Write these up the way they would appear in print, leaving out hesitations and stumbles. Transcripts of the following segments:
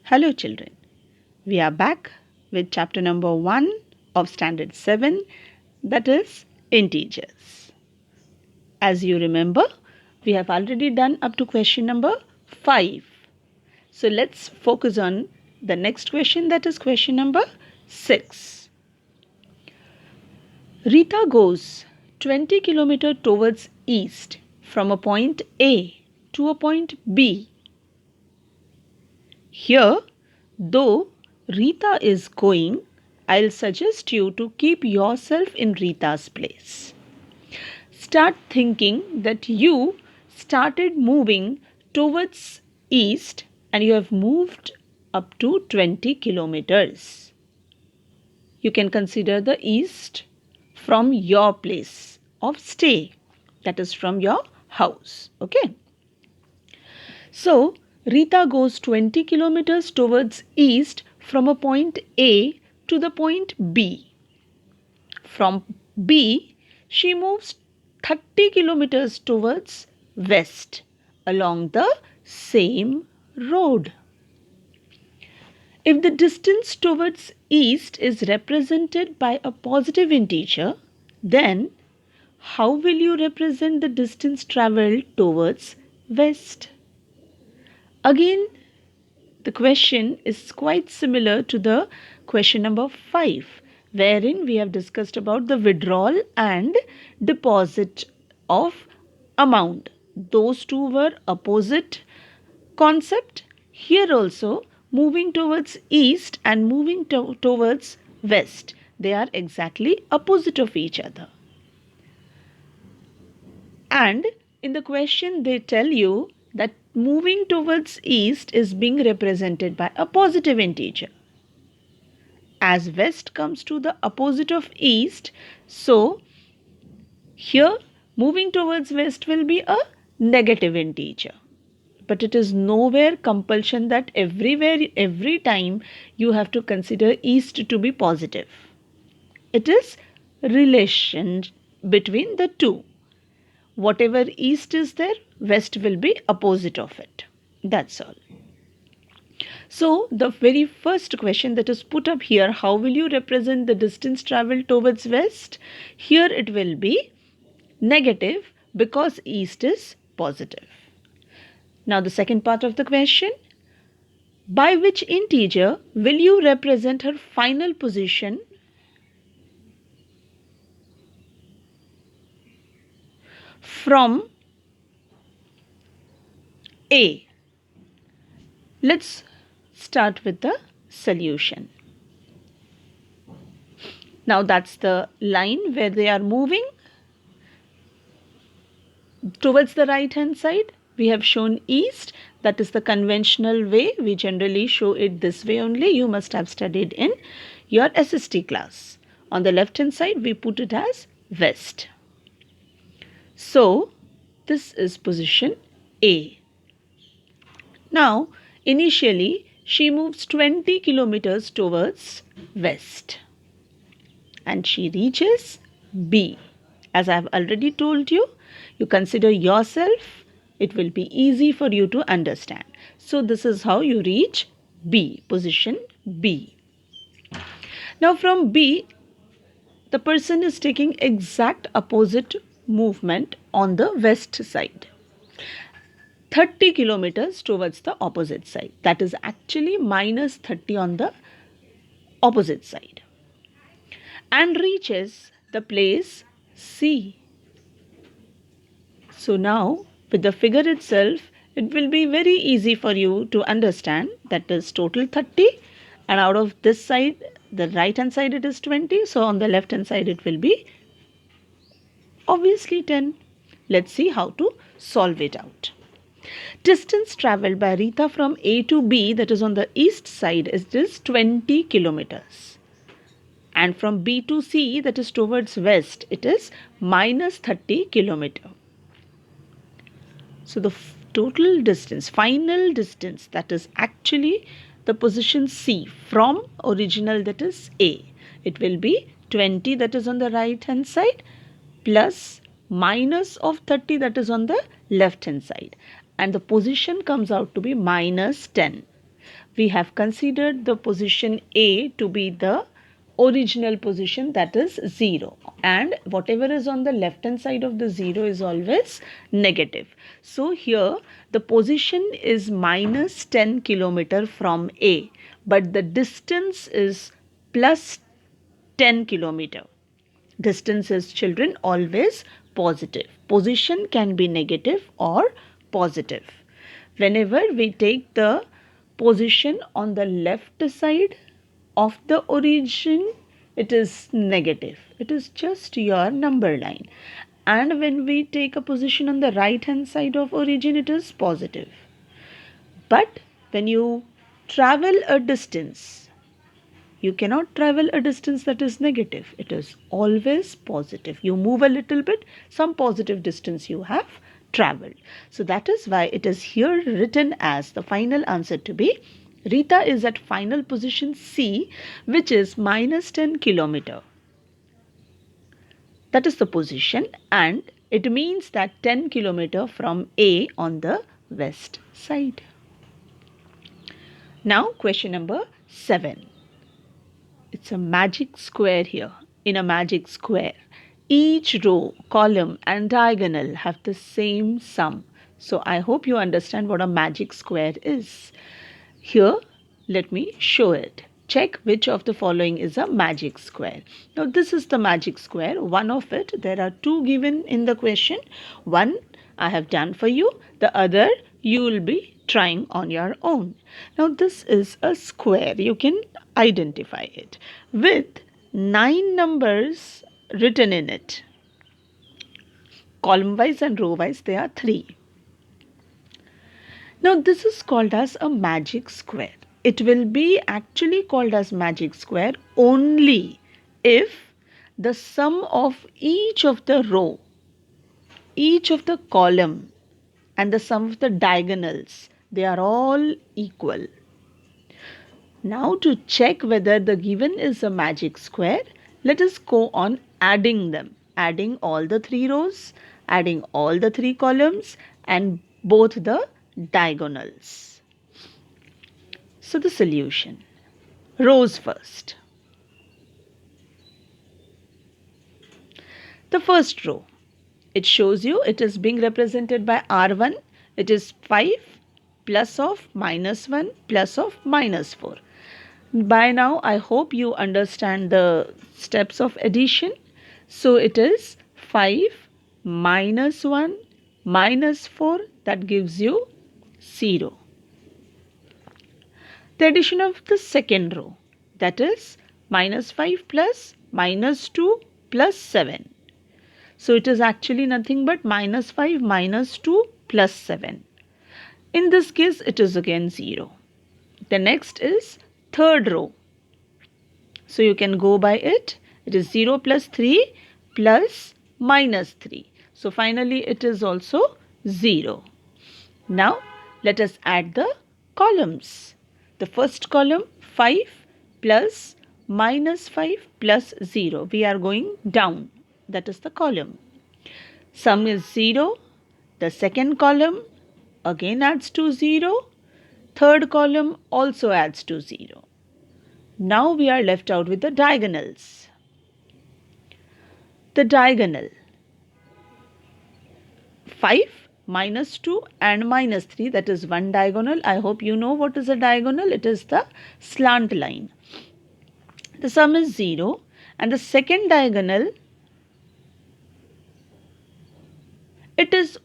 Hello children, we are back with chapter number 1 of standard 7, that is integers. As you remember, we have already done up to question number 5. So let's focus on the next question, that is question number 6. Rita goes 20 kilometers towards east from a point A to a point B. Here, though Rita is going, I'll suggest you to keep yourself in Rita's place. Start thinking that you started moving towards east and you have moved up to 20 kilometers. You can consider the east from your place of stay, that is from your house. Okay. So, Rita goes 20 kilometers towards east from a point A to the point B. From B, she moves 30 kilometers towards west along the same road. If the distance towards east is represented by a positive integer, then how will you represent the distance travelled towards west? Again, the question is quite similar to the question number 5, wherein we have discussed about the withdrawal and deposit of amount. Those two were opposite concept. Here also, moving towards east and moving towards west, they are exactly opposite of each other. And in the question they tell you that moving towards east is being represented by a positive integer. As west comes to the opposite of east, so here moving towards west will be a negative integer. But it is nowhere compulsion that every time you have to consider east to be positive. It is relation between the two. Whatever east is there, west will be opposite of it. That's all. So the very first question that is put up here, how will you represent the distance travelled towards west? Here it will be negative because east is positive. Now the second part of the question, by which integer will you represent her final position from A? Let's start with the solution. Now that's the line where they are moving towards the right hand side. We have shown east, that is the conventional way. We generally show it this way only. You must have studied in your SST class. On the left hand side, we put it as west. So this is position A. Now initially she moves 20 kilometers towards west and she reaches B. As I have already told you, you consider yourself, it will be easy for you to understand. So this is how you reach B, position B. Now from B, the person is taking exact opposite movement on the west side. 30 kilometers towards the opposite side. That is actually minus 30 on the opposite side. And reaches the place C. So now with the figure itself, it will be very easy for you to understand that is total 30 and out of this side, the right hand side it is 20. So on the left hand side it will be obviously 10. Let's see how to solve it out. Distance travelled by Rita from A to B, that is on the east side, is 20 kilometers. And from B to C, that is towards west, it is minus 30 kilometer. So the total distance, final distance, that is actually the position C from original, that is A. It will be 20, that is on the right hand side, plus minus of 30, that is on the left hand side. And the position comes out to be minus 10. we have considered the position A to be the original position, that is 0, and whatever is on the left hand side of the 0 is always negative. So here the position is minus 10 kilometer from A, but the distance is plus 10 kilometer. Distance is, children, always positive. Position can be negative or positive. Whenever we take the position on the left side of the origin, it is negative. It is just your number line. And when we take a position on the right hand side of origin, it is positive. But when you travel a distance, you cannot travel a distance that is negative. It is always positive. You move a little bit, some positive distance you have traveled. So that is why it is here written as the final answer to be Rita is at final position C, which is minus 10 kilometer. That is the position, and it means that 10 kilometer from A on the west side. Now question number 7. It's a magic square here. In a magic square, each row, column and diagonal have the same sum. So I hope you understand what a magic square is. Here, let me show it. Check which of the following is a magic square. Now this is the magic square. One of it, there are two given in the question. One I have done for you. The other you will be trying on your own. Now this is a square. You can identify it with 9 numbers written in it. Column wise and row wise there are 3. Now this is called as a magic square. It will be actually called as magic square only if the sum of each of the row, each of the column and the sum of the diagonals, they are all equal. Now to check whether the given is a magic square, let us go on adding them. Adding all the 3 rows, adding all the 3 columns and both the diagonals. So the solution. Rows first. The first row, it shows you it is being represented by R1. It is 5 plus of minus 1 plus of minus 4. By now, I hope you understand the steps of addition. So it is 5 minus 1 minus 4, that gives you 0. The addition of the second row, that is minus 5 plus minus 2 plus 7. So it is actually nothing but minus 5 minus 2 plus 7. In this case, it is again 0. The next is third row. So you can go by it. It is 0 plus 3 plus minus 3. So finally it is also 0. Now let us add the columns. The first column 5 plus minus 5 plus 0. We are going down. That is the column. Sum is 0. The second column again adds to 0. Third column also adds to 0. Now we are left out with the diagonals. The diagonal 5 minus 2 and minus 3, that is one diagonal. I hope you know what is a diagonal. It is the slant line. The sum is 0 and the second diagonal, it is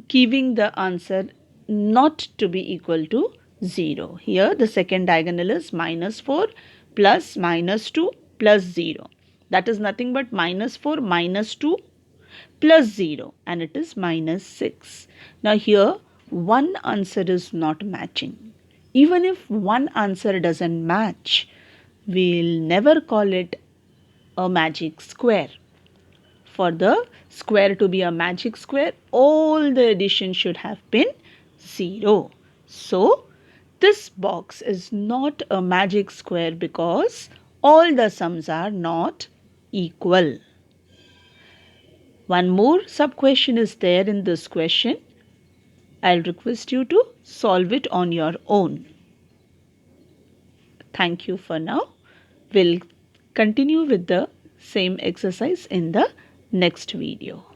giving the answer not to be equal to 0. Here the second diagonal is minus 4 plus minus 2 plus 0. That is nothing but minus 4 minus 2 plus 0, and it is minus 6. Now here one answer is not matching. Even if one answer doesn't match, we'll never call it a magic square. For the square to be a magic square, all the addition should have been 0. So this box is not a magic square because all the sums are not equal. One more sub question is there in this question. I'll request you to solve it on your own. Thank you for now. We'll continue with the same exercise in the next video.